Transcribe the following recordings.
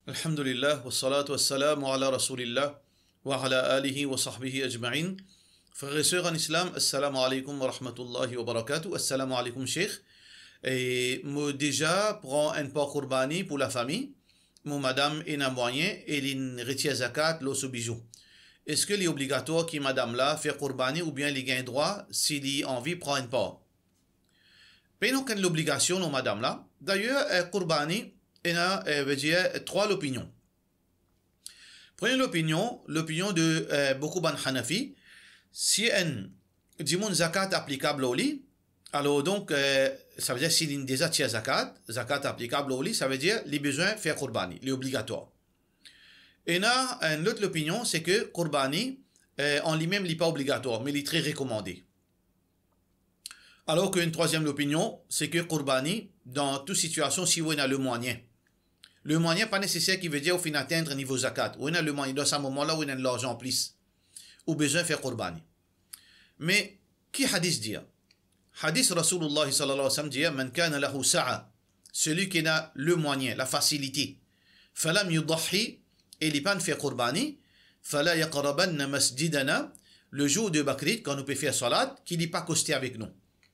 Alhamdulillah, wa salatu wa salamu ala rasulillah, wa ala alihi wa sahbihi ajma'in. Frères et sœurs en islam, assalamu alaikum wa rahmatullahi wa barakatuh. Assalamu alaikum, cheikh. Et moi déjà prends un pot kurbani pour la famille. Mon madame est un moyen et il retient zakat l'os bijou. Est-ce que est obligatoire que madame là fait kurbani ou bien il gagne droit s'il a envie prend un pot? Payons qu'une l'obligation au madame là. D'ailleurs, kurbani il a veut dire trois opinions. Prenez l'opinion de beaucoup de Hanafi. Si un dimon zakat applicable au lit, alors donc ça veut dire s'il y a déjà zakat applicable au lit, ça veut dire les besoins faire kurbani, les obligatoires. Et là, une autre opinion, c'est que kurbani en lui-même n'est pas obligatoire, mais il est très recommandé. Alors qu'une troisième opinion, c'est que kurbani, dans toute situation, si on a le moyen pas nécessaire qui veut dire au fin atteindre niveau zakat. On a le moyen dans ce moment-là où on a de l'argent en plus, ou besoin de faire kurbani. Mais qui hadith dit? Hadith Rasulullah sallallahu alayhi wa sallam dit man kana lahu sa'a, celui qui a le moyen, la facilité, falam yudahi, et il pas faire kurbani, fala yaqrabanna masjidana, le jour de Bakrit, quand nous peut faire salat, qu'il n'est pas costé avec nous.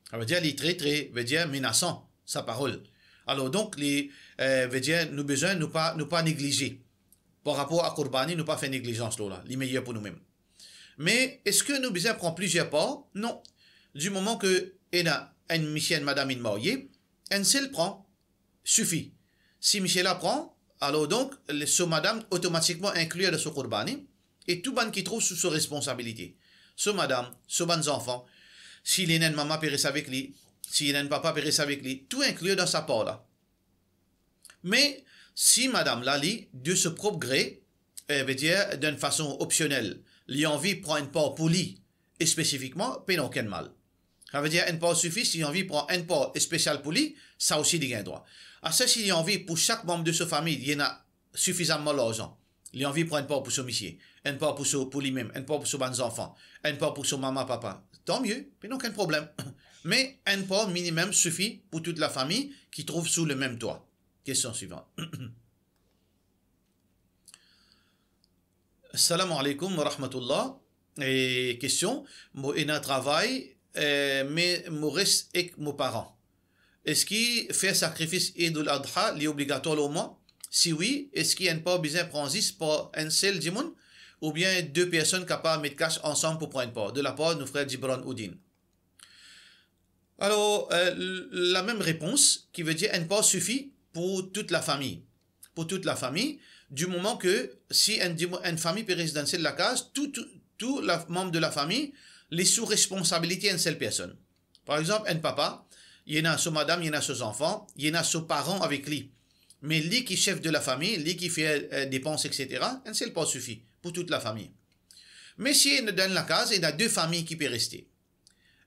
Ça veut dire il est très veut dire menaçant sa parole. Alors donc veut dire nous besoin nous pas négliger par rapport à kurbani, nous pas faire négligence là, les meilleurs pour nous-mêmes. Mais est-ce que nous besoin prendre plusieurs pas? Non. Du moment que il a une Michel madame une mariée, un seul prend suffit. Si Michel apprend, alors donc ce madame automatiquement inclus dans ce kurbani et tout ban qui trouve sous sa responsabilité. Ce madame, ce ban enfant, s'il y a une maman périsse avec lui, s'il y a un papa périsse avec lui, tout inclus dans sa part là. Mais si madame là lit de ce propre gré, veut dire d'une façon optionnelle, lui envie prend une part pour lui et spécifiquement, paye aucun mal. Ça veut dire une part suffit, si envie prend une part spéciale pour lui, ça aussi il gagne droit. À ça, s'il a envie pour chaque membre de sa famille, il y en a suffisamment d'argent. Il a envie prend une part pour son monsieur, une part pour lui-même, une part pour ses enfants, une part pour son maman, papa. Tant mieux, mais non aucun problème. Mais un part minimum suffit pour toute la famille qui trouve sous le même toit. Question suivante. Assalamu alaikum wa rahmatullah. Et question, moi j'ai un travail, mais moi reste avec mes parents. Est-ce qu'il fait sacrifice Eid al-Adha, est obligatoire au moins? Si oui, est-ce qu'il y a pas besoin de prendre pour un seul dimoun ou bien deux personnes capables de mettre cash ensemble pour prendre part? De la part de nos frères Gibran Oudin. Alors, la même réponse qui veut dire un part suffit pour toute la famille. Pour toute la famille, du moment que si une famille périsse dans la case, tout les membres de la famille, les sous responsabilité d'une seule personne. Par exemple, un papa, il y en a son madame, il y en a ses enfants, il y en a ses parents avec lui. Mais lui qui est chef de la famille, lui qui fait dépenses, etc., un seul pas suffit pour toute la famille. Mais si dans la case, il y a deux familles qui peuvent rester.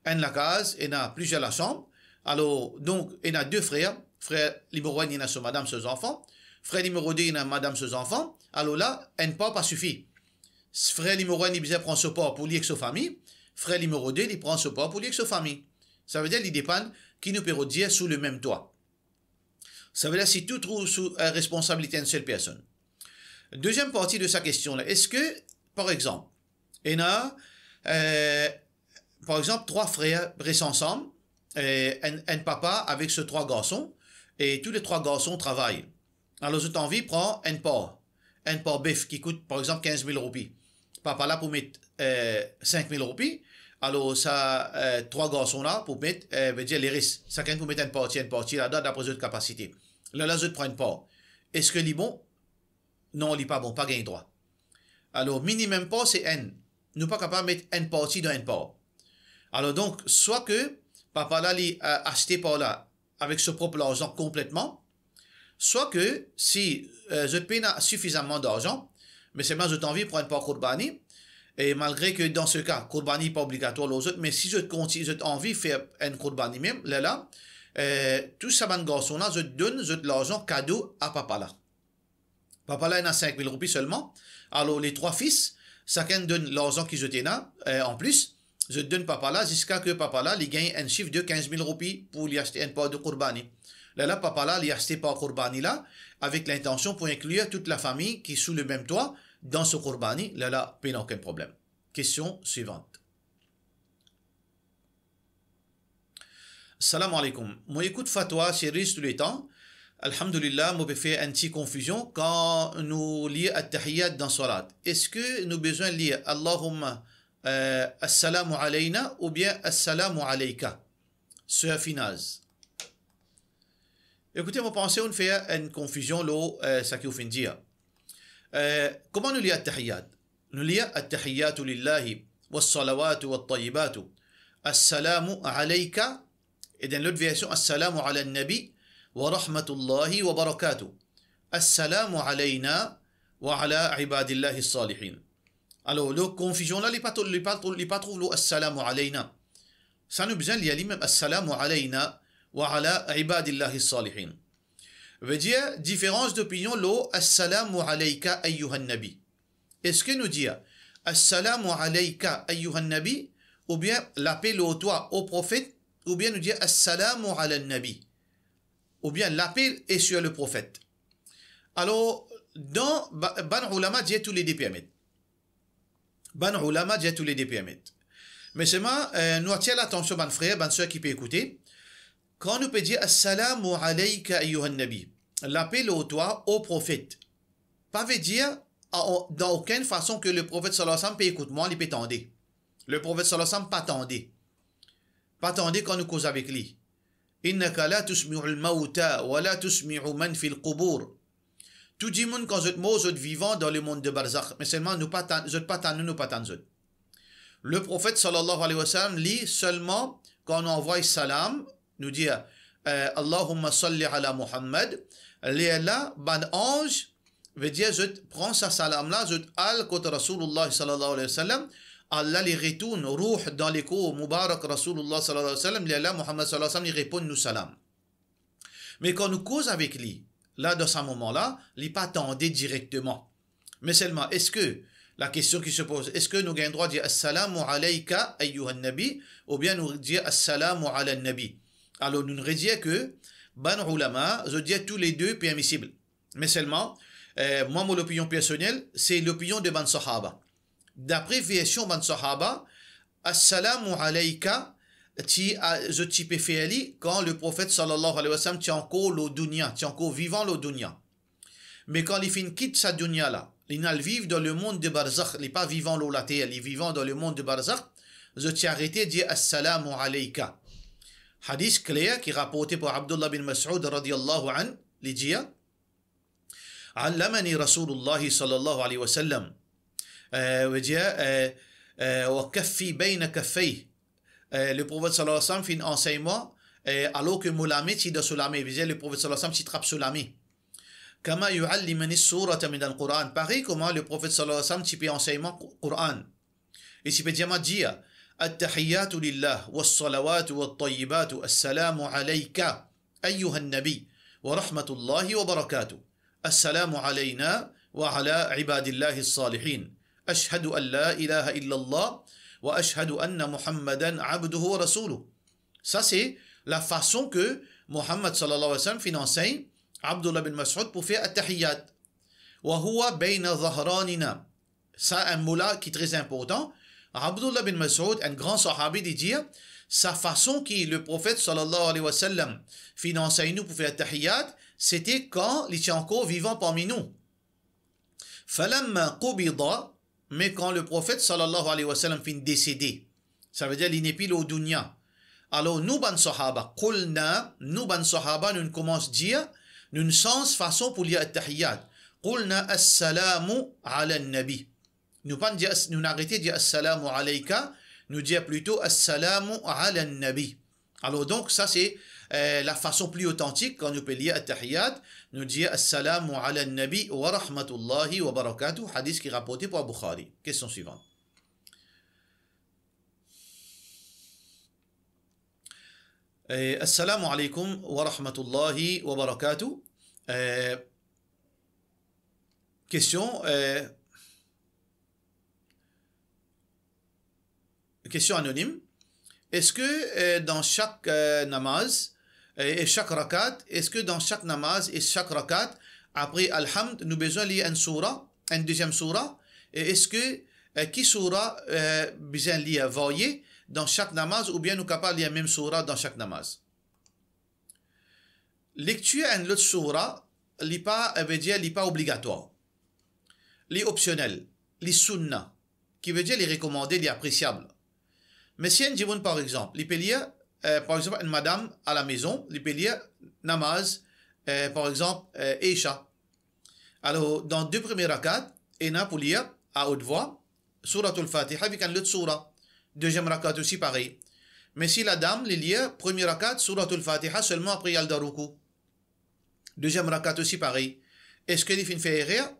Dans la case, il y a plusieurs la chambre. Alors, donc, il y a deux frères. Frère numéro 1, il y a son madame, ses enfants. Frère numéro 2, il y a madame, ses enfants. Alors là, un pas suffit. Frère numéro 1, il prend ce pas pour lui avec sa famille. Frère numéro 2, il prend ce pas pour lui avec sa famille. Ça veut dire qu'il dépend qui nous peut dire sous le même toit. Ça veut dire si tout trouve sous responsabilité d'une seule personne. Deuxième partie de sa question là, est-ce que, par exemple, il y a, par exemple, trois frères restent ensemble, un papa avec ses trois garçons, et tous les trois garçons travaillent. Alors, cette envie prend un part bœuf qui coûte, par exemple, 15 000 roupies. Papa là pour mettre 5 000 roupies. Alors, ça, trois garçons là pour mettre, veut dire les risques. Chacun pour mettre une partie là-dedans d'après votre capacité. Là, les autres prennent une part. Est-ce que c'est bon? Non, il n'est pas bon, pas gagné droit. Alors, minimum part, c'est N. Nous pas capable de mettre une partie dans une part. Alors, donc, soit que papa là, il a acheté par là avec son propre argent complètement, soit que si je paye suffisamment d'argent, mais c'est bien je envie pour une part kurbani, et malgré que dans ce cas, kurbani n'est pas obligatoire aux autres, mais si je envie de faire une kurbani même, là, tout ça, ben garçon là, je donne l'argent cadeau à papa là. Papa là, il a 5 000 roupies seulement. Alors, les trois fils, chacun donne l'argent qu'ils étaient là, en plus. Je donne papa là jusqu'à que papa là, il gagne un chiffre de 15 000 roupies pour lui acheter une part de kurbani. Là, papa là, il a acheté par Qurbani là, avec l'intention pour inclure toute la famille qui est sous le même toit dans ce Qurbani. Là, pas aucun problème. Question suivante. Salam alaikum. Moi, écoute fatwa, chérie, tous les temps. Alhamdulillah, moi, je fais une petite confusion quand nous lisons At-Tahiyyat dans Salat. Est-ce que nous avons besoin de lire Allahumma Assalamu alayna ou bien Assalamu alayka? Sœur Finaz. Écoutez, moi, pensez, on fait une confusion, là, ça qui vous fait dire. Comment nous lisons At-Tahiyyat? Nous lisons At-Tahiyyatu lillahi, was-salawatu wat-tayyibatu. Assalamu alayka. Et dans l'autre version, Assalamu ala nabi wa rahmatullahi wa barakatuh. Assalamu alayna wa ala ibadillahi salihin. Alors, la confusion là, il n'est pas trop le Assalamu alayna. Ça nous besoin de lire même Assalamu alayna wa ala ibadillahi salihin. Veut dire, différence d'opinion, le Assalamu alayka ayyuhan nabi. Est-ce que nous dire Assalamu alayka ayyuhan nabi ou bien l'appel au toi au prophète ou bien nous dire Assalamu ala nabi ou bien l'appel est sur le prophète. Alors, dans Ban Ulama dit tous les deux permettent. Ban Ulama dit tous les deux permettent. Mais seulement, nous attirons l'attention, ban frère, ban soeur qui peut écouter. Quand nous peut dire Assalamu alayka ayyuhan nabi, l'appel au toi au prophète, pas veut dire dans aucune façon que le prophète sallallahu alayhi wa sallam peut écouter moi, il peut tendre. Le prophète sallallahu alayhi wa sallam pas tendre. Pas attendez quand nous causons avec lui. Innaka la tusmi'u al-mauta wa la tusmi'u man fil qubur. Tout le monde quand vous êtes mort, vous êtes vivant dans le monde de Barzakh. Mais seulement nous pas nous pas tant. Le prophète sallallahu alayhi wa sallam lit seulement quand on envoie salam, nous dit Allahumma salli ala Muhammad. Là, ban ange veut dire je prends sa salam là, je al côté Rasulullah sallallahu alayhi wa sallam. Allah les retourne, ruh dans l'écho, Mubarak Rasulullah sallallahu alayhi wa sallam, là, Muhammad sallallahu alayhi wa sallam, il répond nous salam. Mais quand nous cause avec lui, là, dans ce moment-là, il n'est pas attendu directement. Mais seulement, est-ce que, la question qui se pose, est-ce que nous avons le droit de dire Assalamu alayka ayyuhan nabi, ou bien nous dire Assalamu ala nabi? Alors, nous ne disons que, ban ulama, je dis tous les deux permissibles. Mais seulement, moi, mon opinion personnelle, c'est l'opinion de ban sahaba. D'après version ban sahaba, Assalamu alayka, je t'y peux faire quand le prophète sallallahu alayhi wa sallam tient encore le dunya, tient encore vivant le dunya. Mais quand il finit quitte sa dunya là, il n'a vivre dans le monde de Barzakh, il n'est pas vivant là la terre, il est vivant dans le monde de Barzakh, je t'y arrêté de dire Assalamu alayka. Hadith clair qui est rapporté par Abdullah bin Mas'ud radiyallahu an, il dit Allamani Rasulullah sallallahu alayhi wa sallam. وكفي بين كفيه le prophète sallallahu alayhi wa sallam fait un enseignement alors que Moulamed il doit soulamer le prophète sallallahu alayhi wa sallam il trappe soulamer كما يعلمني السورة من القرآن pareil comment le prophète sallallahu alayhi wa sallam il fait enseignement Coran et il peut dire التحيات لله والصلوات والطيبات السلام عليك أيها النبي ورحمة الله وبركاته السلام علينا وعلى عباد الله الصالحين أشهد أن لا إله إلا الله وأشهد أن محمدا عبده ورسوله. Ça c'est la façon que Muhammad sallallahu alayhi wa sallam fait enseigne Abdullah bin Mas'ud pour faire at-tahiyyat. وهو بين ظهراننا. Ça un mot là qui est très important. Abdullah bin Mas'ud, un grand sahabi, dit sa façon que le prophète sallallahu alayhi wa sallam fait enseigne nous pour faire at-tahiyyat, c'était quand il était encore vivant parmi nous. فلما قبض, mais quand le prophète sallallahu alayhi wa sallam finit décédé, ça veut dire qu'il n'est plus au dunya. Alors nous ban sahaba, qulna, nous ban sahaba, nous commençons à dire, nous sens façon pour lire at-tahiyyat. Qulna assalamu ala nabi. Nous pas dire, nous arrêter de dire assalamu alayka, nous dire plutôt assalamu ala nabi. Alors donc ça c'est la façon plus authentique quand nous peut lire at-tahiyyat, nous dire assalamu ala nabi wa rahmatullahi wa barakatuh, hadith qui est rapporté par Bukhari. Question suivante. Assalamu alaikum wa rahmatullahi wa barakatuh. Question question anonyme. Est-ce que dans chaque namaz, Et chaque rakat, est-ce que dans chaque namaz et chaque rakat, après Alhamd, nous avons besoin de lire une surah, une deuxième surah? Et est-ce que qui surah besoin de lire varié dans chaque namaz ou bien nous sommes capables de lire la même surah dans chaque namaz? Lecture d'une autre surah, n'est pas obligatoire. Les optionnels, les sunnah, qui veut dire les recommandés, les appréciables. Mais si un djibon, par exemple, il peut lire, par exemple, une madame à la maison, il peut lire namaz, par exemple, Isha. Alors, dans deux premiers rakats, il a pour lire à haute voix, Surat al-Fatiha avec une autre surah. Deuxième rakat aussi pareil. Mais si la dame lit, premier rakat, Surat al-Fatiha seulement après il y a le daruku. Deuxième rakat aussi pareil. Est-ce qu'il fait une faire?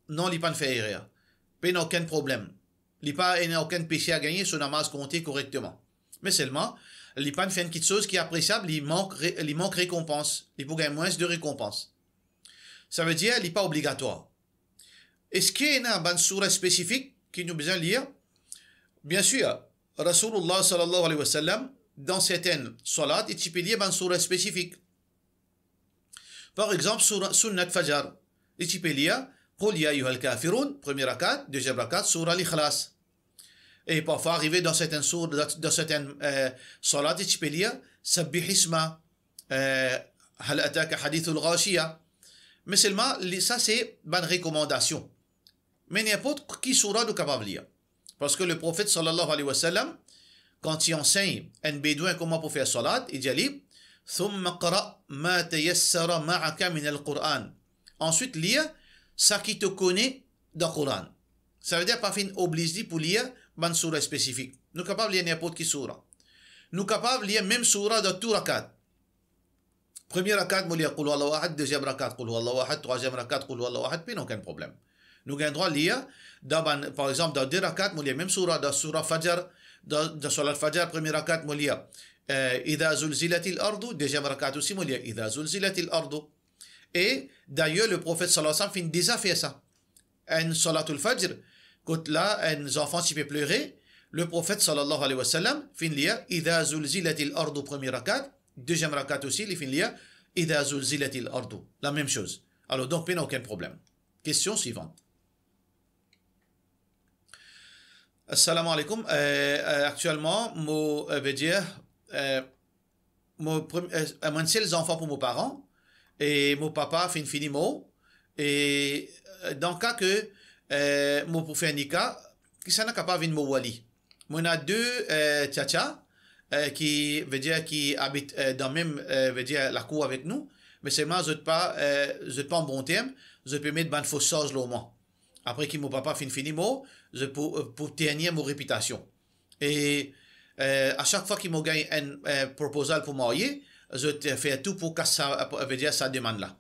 Non, il n'y a pas de faire. Il n'y a aucun problème. Il n'y a aucun péché à gagner, son namaz compté correctement. Mais seulement, il n'y a pas fait une chose qui est appréciable, il manque récompense. Il faut gagner moins de récompense. Ça veut dire qu'il n'est pas obligatoire. Est-ce qu'il y a une surah spécifique qui nous besoin de lire? Bien sûr, Rasulullah sallallahu alayhi wa sallam, dans certaines salats, il peut lire une surah spécifique. Par exemple, Sunnat Fajr, il peut lire Qul ya ayyuhal kafirun, premier rakat, deuxième rakat, surah l'Ikhlas. Et parfois, arriver dans certaines salats, il peut lire Sabbih isma, Hal ataka hadithul ghashiya. Mais seulement, ça c'est une recommandation. Mais n'importe qui surah nous capable de lire. Parce que le prophète sallallahu alayhi wa sallam, quand il enseigne un bédouin comment pour faire salat, il dit ثم قرأ ما تيسر معك من القرآن. Ensuite, lire ça qui te connaît dans le Coran. Ça veut dire pas fin obligé pour lire une surah spécifique. Nous sommes capables de lire n'importe qui surah. Nous sommes capables de lire même surah dans tout rakat. Premier rakat, nous lire Qul huwallahu ahad, deuxième rakat, Qul huwallahu ahad, troisième rakat, Qul huwallahu ahad, puis aucun problème. Nous avons le droit de lire, par exemple, dans deux rakats, nous lire même surah, dans surah Fajr, dans surah Fajr, premier rakat, nous lire إذا زلزلت الأرض, deuxième rakat aussi, nous lire إذا زلزلت الأرض. Et d'ailleurs, le prophète sallallahu alayhi wa sallam finit déjà fait ça. Un salatul fajr, quand là, un enfant s'y fait pleurer, le prophète sallallahu alayhi wa sallam finit lire إذا زلزلت الأرض, premier rakat, deuxième rakat aussi, il finit lire إذا زلزلت الأرض. La même chose. Alors donc, il n'y a aucun problème. Question suivante. Assalamu alaikum. Actuellement, moi, veut dire, moi, c'est les enfants pour mes parents, et mon papa fait une fini mot, et dans le cas que, moi, pour faire un nika, qui s'en a capable de mon wali. Moi, on a deux tchatcha, qui veut dire, qui habitent dans même, veut dire, la cour avec nous, mais c'est moi, je n'ai pas en bon terme, je peux mettre une fausse chose là au moins. Après que mon papa fait une fini mot, je pour tenir mon réputation. Et à chaque fois qu'il m'a gagné un proposal pour marier, je fais tout pour que ça veut dire sa demande là.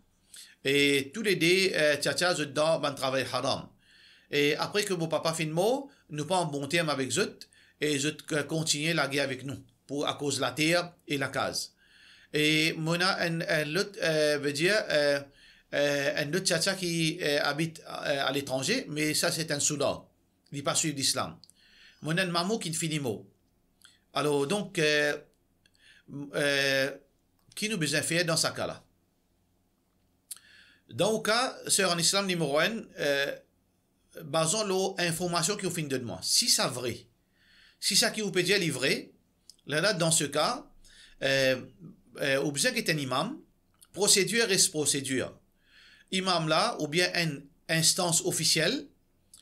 Et tous les deux, tchatcha, je donne un travail haram. Et après que mon papa fait une mot, nous pas en bon terme avec eux, et je continue la guerre avec nous, à cause de la terre et la case. Et mon un autre, veut dire, un autre tchatcha qui habite à l'étranger, mais ça c'est un soudan. Il n'est pas suivi d'islam. Mon un mamou qui ne finit mot. Alors donc, qui nous besoin faire dans ce cas-là? Dans le cas, c'est en islam numéro 1, basons l'information qui vous finit de moi. Si c'est vrai, si ça qui vous peut dire est vrai, là, dans ce cas, au besoin qu'il y ait un imam, procédure reste procédure. Imam là, ou bien une instance officielle,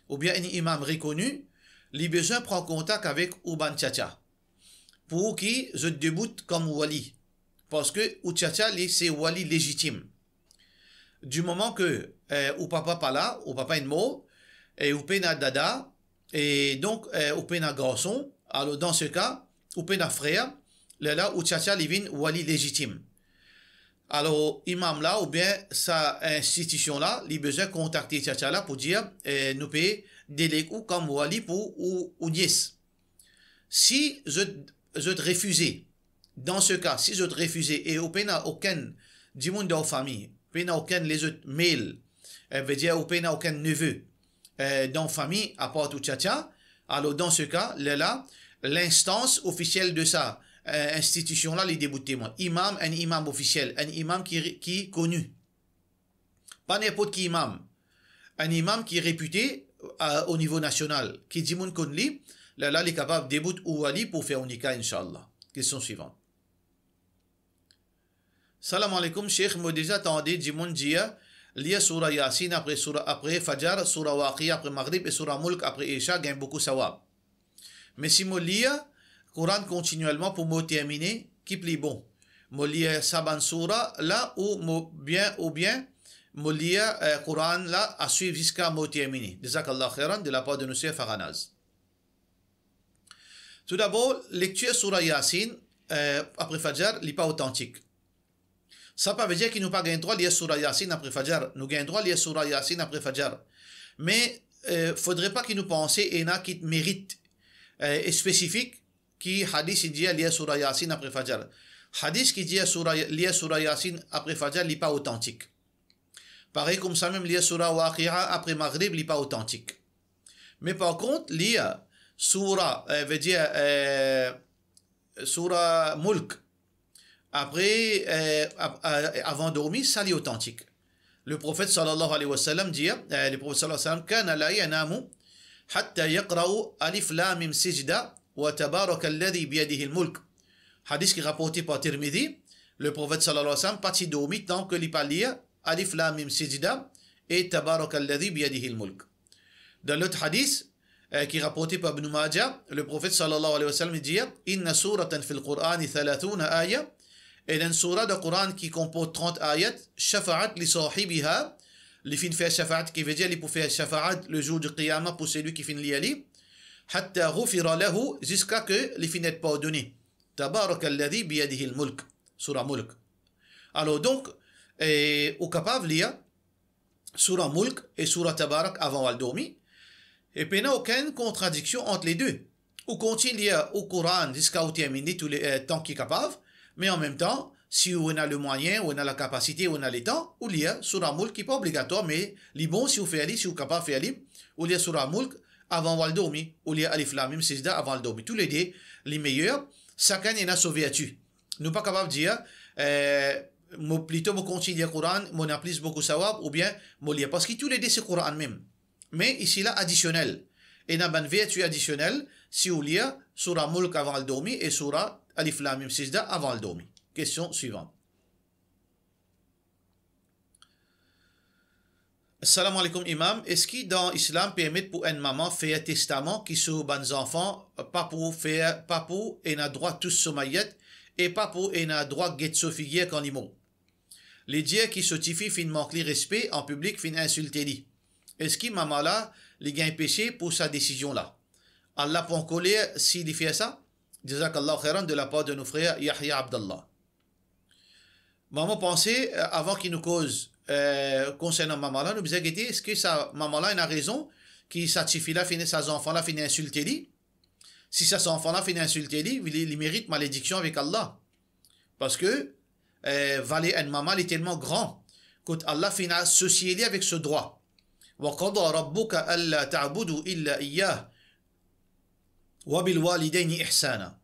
ou bien un imam reconnu, les besoins prend contact avec Ouban Tchatcha pour qui je débute comme wali. Parce que Tchatcha, c'est wali légitime. Du moment que ou papa pas là, ou papa une mot, et ou pena dada, et donc ou pena garçon, alors dans ce cas, ou pena frère, là où Tchatcha vient wali légitime. Alors, imam là, ou bien sa institution là, il a besoin de contacter Tchatcha là pour dire, nous payons déléguer ou comme wali pour ou nièce. Si je te refusais, dans ce cas, si je te refusais et au n'a aucun du monde dans la famille, n'a aucun les autres mails, veut dire au n'a aucun neveu dans la famille à part tout Tchatcha, alors dans ce cas, là, l'instance officielle de ça, institution là, les débuts témoins. Imam, un imam officiel, un imam qui est connu. Pas n'importe qui imam. Un imam qui est réputé au niveau national. Qui dit mon konli, là, il est capable de débuter ou ali pour faire un nikah, Inch'Allah. Question suivante. Salam alaikum, Cheikh, moi déjà attendez, dit mon dia, lié surah Yasin après Fajr, surah Waqi après Maghrib et surah Mulk après Isha, gagne beaucoup sawab. Mais si moi lis Coran continuellement pour me terminer, qui plie bon. Moi lis Saban surah là ou bien moi lis Coran là à suivre jusqu'à me terminer. Jazakallah khairan de la part de Nusayr Faranaz. Tout d'abord, lecture surah Yasin après Fajr n'est pas authentique. Ça ne veut pas dire qu'il nous pas gain droit de lire surah Yasin après Fajr. Nous gagnons droit de lire surah Yasin après Fajr. Mais il ne faudrait pas qu'il nous pense qu'il y en a qui méritent spécifique qui hadith dit lire surah Yasin après Fajr. Hadith qui dit lire surah Yasin après Fajr n'est pas authentique. Pareil comme ça même lire surah Waqi'a après Maghrib n'est pas authentique. Mais par contre lire surah veut dire surah Mulk après avant dormir, ça est authentique. Le prophète sallallahu alayhi wa sallam dit, le prophète sallallahu alayhi wa sallam, kana la yanamu hatta yaqra'u alif lam mim sijda wa tabaraka alladhi biyadihi al-mulk. Hadith qui est rapporté par Tirmidhi, le prophète sallallahu alayhi wa sallam parti dormir tant que il pas lire alif lam mim sijda et tabaraka alladhi biyadihi al-mulk. Dans l'autre hadith qui est rapporté par Ibn Majah, le prophète sallallahu alayhi wa sallam dit, inna suratan fil Qur'an 30 ayat. Et dans une surah de Coran qui comporte 30 ayats, shafa'at li sahibiha, li fin fait shafa'at qui veut dire li pour faire shafa'at le jour du qiyamah pour celui qui fin li ali, hatta ghufira lahu, jusqu'à que li fin est pardonné. Tabaraka alladhi biyadihi al-mulk, surah Mulk. Alors donc, au capable lire surah Mulk et surah Tabarak avant de dormir, et puis il n'y a aucune contradiction entre les deux. Ou continue lire au Coran jusqu'à terminer tous les temps qui est capable, mais en même temps, si on a le moyen, on a la capacité, on a le temps, ou lire surah Mulk qui n'est pas obligatoire, mais les bons si vous faites aller, si vous êtes capable de faire aller, ou lire surah Mulk avant de dormir, ou lire Alif Lam Mim Sijda avant de dormir. Tous les deux, les meilleurs, chacun en a sa vertu. Nous ne sommes pas capables de dire, plutôt, je continue lire le Coran, je a plus beaucoup sawab, ou bien, je lire. Parce que tous les deux, c'est le Coran même. Mais ici, là, additionnel. Et on a une vertu additionnelle si vous lire surah Mulk avant de dormir et surah Alif Lam Mim Sijda avant le dormir. Question suivante. Assalamu alaikum imam. Est-ce qu'il dans l'islam permet pour une maman faire testament qui sur les enfants, pas pour et n'a droit tous sommeiller et pas pour et n'a droit get sofiguer quand ils mourent. Les dieux qui certifient fin manquer respect en public fin insulter lui. Est-ce qu'il maman là, les gagne péché pour sa décision là? Allah peut en colère s'il fait ça? Jazakallah khairan de la part de nos frères Yahya Abdallah. Maman pensait, avant qu'il nous cause concernant maman là, nous disait est-ce que sa maman là a raison qui satisfait là, finit ses enfants là, finit insulter lui? Si ses enfants là finit insulter lui, il mérite malédiction avec Allah. Parce que valer une maman est tellement grand que Allah finit associé lui avec ce droit. Wa qada rabbuka alla ta'budu illa iyyah. وَبِالْوَالِدَيْنِ إِحْسَانًا.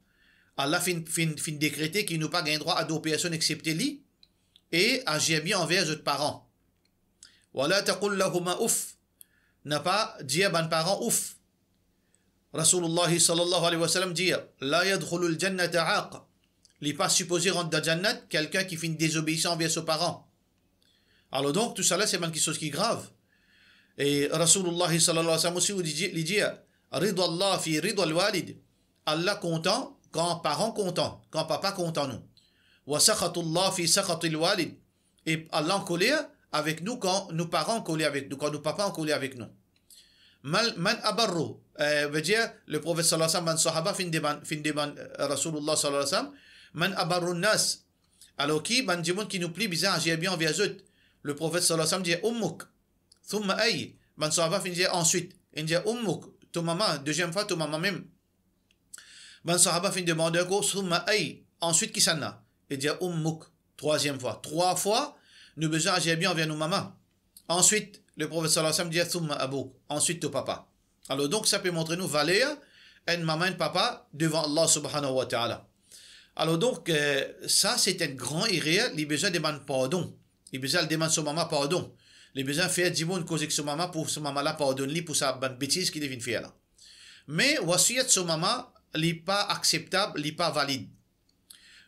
Allah fin décréter qu'il n'a pas gain droit à d'autres personnes excepté lui et agir bien envers les parents. وَلَا تَقُلْ لَهُمَا أُفْ. N'a pas dit à ban parents ouf. Rasulullah sallallahu alayhi wa sallam dit La yadkhulul jannata aq. Il n'est pas supposé rentrer dans Jannat quelqu'un qui fait une désobéissance envers ses parents. Alors donc, tout ça là, c'est quelque chose qui est grave. Et Rasulullah sallallahu alayhi wa sallam aussi il dit Ridwa Allah fi ridwa al-walid. Allah content quand parents content, quand papa content nous. Wa sakhatullah fi sakhatil walid. Et Allah en colère avec nous quand nos parents en colère avec nous, quand nos papas en colère avec nous. Man abarru veut dire le prophète sallallahu alayhi wa sallam fin deman Rasulullah sallallahu alayhi wa sallam man abarru nas. Alors qui ban dimoun qui nous plie bizarre agir bien envers eux. Le prophète sallallahu alayhi wa sallam dit ummuk thumma ay. Man sahaba fin dire ensuite il dit ummuk ton maman, deuxième fois ton maman même. Ben sahaba fin demander encore thumma ay. Ensuite qui s'en a? Il dit ummuk troisième fois. Trois fois nous besoin agir bien envers nos mamans. Ensuite le prophète sallallahu alayhi wa sallam dit thumma abuk. Ensuite ton papa. Alors donc ça peut montrer nous valeur une maman et un papa devant Allah subhanahu wa ta'ala. Alors donc, ça c'est un grand erreur, les besoins demandent pardon. Les besoins demandent son maman pardon. Les besoins faire du monde cause que son maman pour son maman là pardonne-lui pour sa bonne bêtise qu'il devine faire là. Mais wasiyat son maman n'est pas acceptable, n'est pas valide.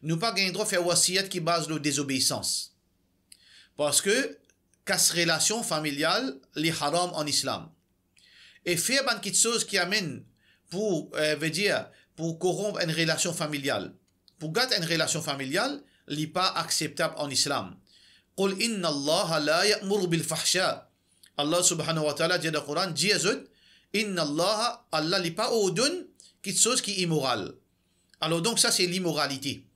Nous pas gain droit faire wasiyat qui base de désobéissance. Parce que casse relation familiale, les haram en islam. Et faire quelque chose qui amène pour, veut dire, pour corrompre une relation familiale. Pour gâter une relation familiale, n'est pas acceptable en islam. قل إن الله لا يأمر بالفحشاء. Allah subhanahu wa ta'ala dit dans le Coran, dit Inna Allah n'est pas ordonne quelque chose qui est immoral. Alors donc ça c'est l'immoralité.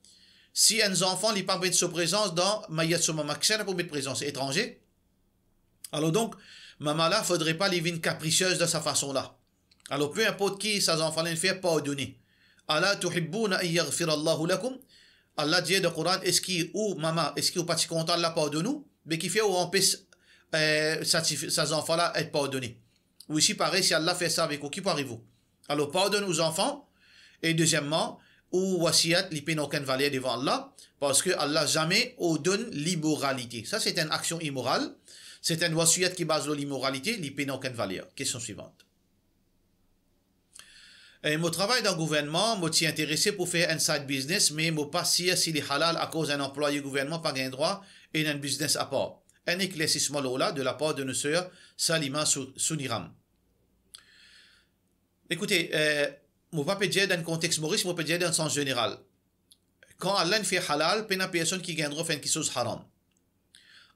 Si un enfant n'est pas mettre sa présence dans Mayat Soumama Kshana pour mettre présence étranger, alors donc maman là faudrait pas les vines capricieuses de sa façon là. Alors peu importe qui ses enfants ne fait pas ordonner. Allah tuhibbuna an yaghfira Allahu lakum. Allah dit dans le Coran, est-ce qu'il ou maman, est-ce qu'il n'est pas content de la pardonner, mais qui fait ou empêche ces enfants-là être pardonnés. Ou ici, pareil, si Allah fait ça avec vous, qui parlez-vous? Alors, pardonne aux enfants. Et deuxièmement, ou wasiyat, li n'a aucune valeur devant Allah, parce que Allah jamais ordonne l'immoralité. Ça, c'est une action immorale. C'est une wasiyat qui base sur l'immoralité, li n'a aucune valeur. Question suivante. Mon travail dans le gouvernement, je suis intéressé pour faire un side business, mais je ne pas si c'est halal à cause d'un employé gouvernement pas gain droit et un business à part. Un éclaircissement là de la part de nos sœurs Salima Suniram. Écoutez, je ne peux pas dire dans le contexte Maurice, je peux dire dans le sens général. Quand Allah fait halal, il y a personne qui gagne droit faire quelque chose haram.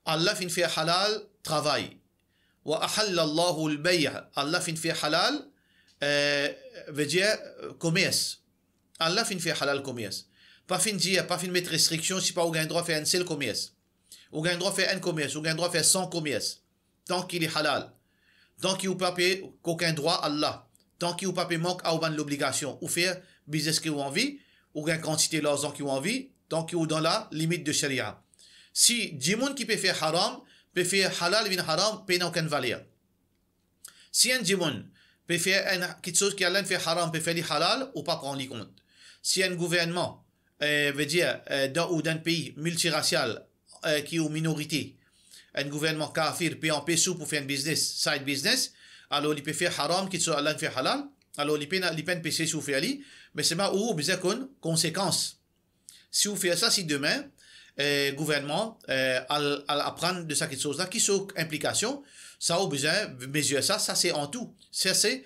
Allah fait halal, travail. Wa ahalla Allahu al-bay'. Allah fait halal, veut dire commerce. Allah fait halal commerce. Pas fin dire, pas fin mettre restriction si pas au gain droit faire un seul commerce. Au gain droit faire un commerce, au gain droit faire 100 commerces. Tant qu'il est halal. Tant qu'il n'a pas aucun droit à Allah. Tant qu'il n'a pas manque à l'obligation. Ou faire business qui ont envie, ou gain quantité d'argent qui ont envie, tant qu'il est dans la limite de sharia. Si du monde qui peut faire haram, peut faire halal, vin haram, peut n'a aucune valeur. Si un monde peut faire quelque chose qui Allah fait haram, peut faire du halal, ou pas prendre les compte. Si un gouvernement, veut dire, dans un pays multiracial, qui est aux minorités, un gouvernement kafir peut en sous pour faire un business, side business, alors il peut faire haram, qui soit Allah fait halal, alors il peut PC sous faire ali, mais c'est pas où besoin qu'on conséquence. Si vous faites ça, si demain, gouvernement, apprendre de ça quelque chose là, qui sont implications, ça a besoin mesurer ça, ça c'est en tout. C'est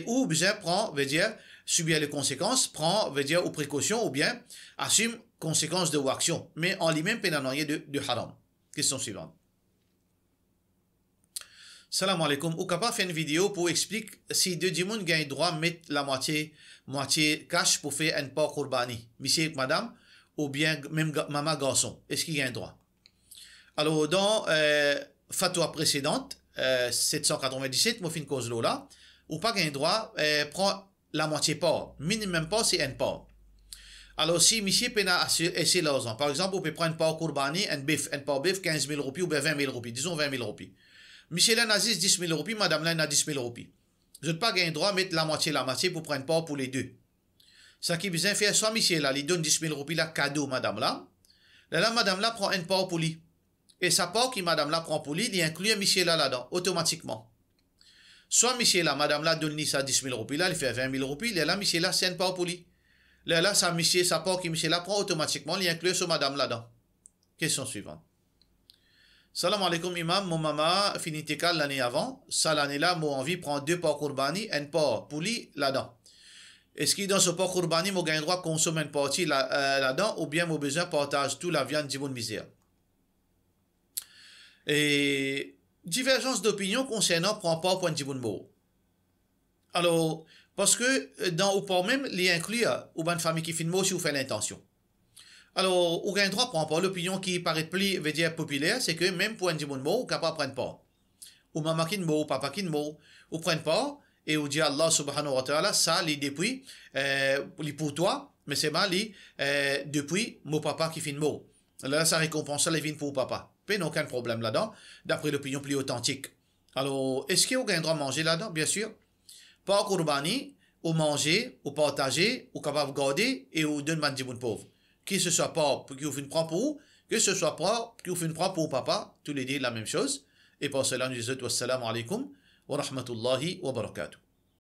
où besoin prend, veut dire, subir les conséquences, prend, veut dire, aux précautions, ou bien, assume conséquences de action, mais en lui-même pénaliser de haram. Question suivante. Salam alaikum. Ou capable faire une vidéo pour expliquer si deux dimons gagnent droit mettre la moitié cash pour faire un porc qurbani. Monsieur et madame, ou bien même maman garçon. Est-ce qu'il gagne droit? Alors, dans fatwa précédente, 797, moi fin cause là, ou pas gagne droit, prend la moitié porc. Minimum porc, c'est un porc. Alors, si monsieur peut essayer l'argent, par exemple, vous pouvez prendre un porc qurbani, un porc bif, 15 000 roupies ou bien 20 000 roupies, disons 20 000 roupies. Monsieur là n'a 10 000 roupies, madame là n'a 10 000 roupies. Je n'ai pas gagné droit à mettre la moitié pour prendre porc pour les deux. Ça qui besoin faire, soit monsieur là, il donne 10 000 roupies là, cadeau, madame là. Là, madame là prend un porc pour lui. Et sa porc qui madame là prend pour lui, il inclut un monsieur là-dedans, automatiquement. Soit monsieur là, madame là donne ça 10 000 roupies là, il fait 20 000 roupies, là, monsieur là, c'est un porc pour lui. Là, sa porc qui monsieur là prend automatiquement, il inclut sur madame là-dedans. Question suivante. Salam alaikum imam, mon maman finit tekal l'année avant. Ça l'année-là, mon envie prend 2 porcs qurbani, un porc pour lui là-dedans. Est-ce qu'il dans ce porc qurbani, mon gain droit consomme une partie là-dedans, ou bien mon besoin partage toute la viande du monde misère? Et divergence d'opinion concernant prend pas point du monde mot. Alors, parce que dans ou pas même, il y a inclus ou une famille qui fait mot si vous faites l'intention. Alors, au gain droit, prend pas l'opinion qui paraît plus, veut dire populaire, c'est que même pour un bon mot, capable de prendre pas. Ou maman qui ne mot, ou papa qui ne mot, ou prenne pas, et ou dit Allah subhanahu wa ta'ala, ça, les depuis, pour toi, mais c'est mal, depuis, mon papa qui fait le mot. Là, ça récompense les vins pour papa. Pas aucun problème là-dedans, d'après l'opinion plus authentique. Alors, est-ce qu'il y a un droit de manger là-dedans? Bien sûr. Pas qurbani, ou manger, ou partager, ou capable de garder, et ou donner à des pauvres. que ce soit pas pour qu'il prend pour, que ce soit pas qu'il prend pour papa, tous les deux la même chose. Et pour cela, nous disons wassalamu alaikum wa rahmatullahi wa barakatuh.